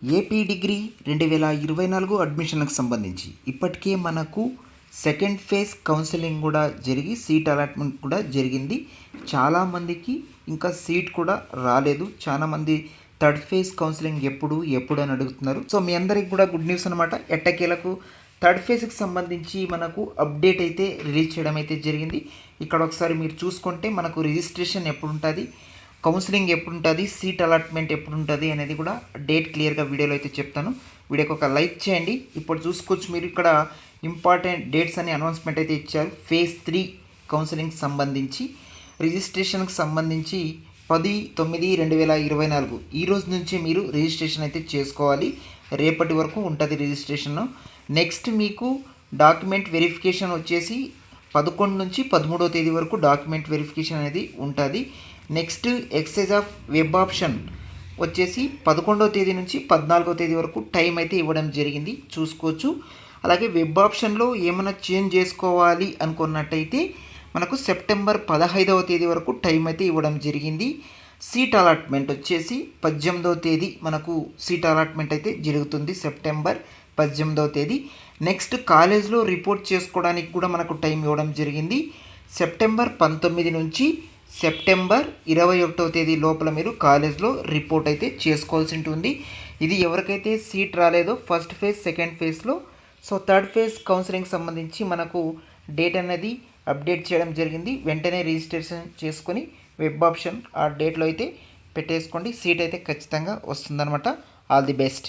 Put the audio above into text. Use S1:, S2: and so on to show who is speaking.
S1: AP degree 2024 అడ్మిషన్లకు సంబంధించి ఇప్పటికే మనకు సెకండ్ ఫేజ్ కౌన్సిలింగ్ కూడా జరిగి సీట్ అలాట్మెంట్ కూడా జరిగింది. చాలామందికి ఇంకా సీట్ కూడా రాలేదు. చాలామంది థర్డ్ ఫేజ్ కౌన్సిలింగ్ ఎప్పుడు అని అడుగుతున్నారు. సో మీ అందరికి కూడా గుడ్ న్యూస్ అనమాట. ఎట్టకేలకు థర్డ్ ఫేజ్కి సంబంధించి మనకు అప్డేట్ అయితే రిలీజ్ చేయడం అయితే జరిగింది. ఇక్కడ ఒకసారి మీరు చూసుకుంటే మనకు రిజిస్ట్రేషన్ ఎప్పుడు ఉంటుంది, కౌన్సిలింగ్ ఎప్పుడు ఉంటుంది, సీట్ అలాట్మెంట్ ఎప్పుడు ఉంటుంది అనేది కూడా డేట్ క్లియర్గా వీడియోలో అయితే చెప్తాను. వీడియోకి ఒక లైక్ చేయండి. ఇప్పుడు చూసుకోవచ్చు మీరు ఇక్కడ ఇంపార్టెంట్ డేట్స్ అని అనౌన్స్మెంట్ అయితే ఇచ్చారు. ఫేజ్ 3 కౌన్సిలింగ్ సంబంధించి రిజిస్ట్రేషన్కి సంబంధించి 10/9/2024 ఈ రోజు నుంచి మీరు రిజిస్ట్రేషన్ అయితే చేసుకోవాలి. రేపటి వరకు ఉంటుంది రిజిస్ట్రేషన్. నెక్స్ట్ మీకు డాక్యుమెంట్ వెరిఫికేషన్ వచ్చేసి 11 నుంచి 13వ తేదీ వరకు డాక్యుమెంట్ వెరిఫికేషన్ అనేది ఉంటుంది. Next exercise of web option వచ్చేసి 11వ తేదీ నుంచి 14వ తేదీ వరకు టైం అయితే ఇవ్వడం జరిగింది, చూసుకోవచ్చు. అలాగే వెబ్ ఆప్షన్లో ఏమైనా చేంజ్ చేసుకోవాలి అనుకున్నట్టయితే మనకు సెప్టెంబర్ 15వ తేదీ వరకు టైం అయితే ఇవ్వడం జరిగింది. సీట్ అలాట్మెంట్ వచ్చేసి 18వ తేదీ మనకు సీట్ అలాట్మెంట్ అయితే జరుగుతుంది, సెప్టెంబర్ 18వ తేదీ. నెక్స్ట్ కాలేజ్లో రిపోర్ట్ చేసుకోవడానికి కూడా మనకు టైం ఇవ్వడం జరిగింది. సెప్టెంబర్ 19 నుంచి సెప్టెంబర్ 21వ తేదీ లోపల మీరు కాలేజ్లో రిపోర్ట్ అయితే చేసుకోవాల్సి ఉంటుంది. ఇది ఎవరికైతే సీట్ రాలేదో ఫస్ట్ ఫేజ్ సెకండ్ ఫేజ్లో. సో థర్డ్ ఫేజ్ కౌన్సిలింగ్ సంబంధించి మనకు డేట్ అనేది అప్డేట్ చేయడం జరిగింది. వెంటనే రిజిస్ట్రేషన్ చేసుకొని వెబ్ ఆప్షన్ ఆ డేట్లో అయితే పెట్టేసుకోండి. సీట్ అయితే ఖచ్చితంగా వస్తుందన్నమాట. All the best.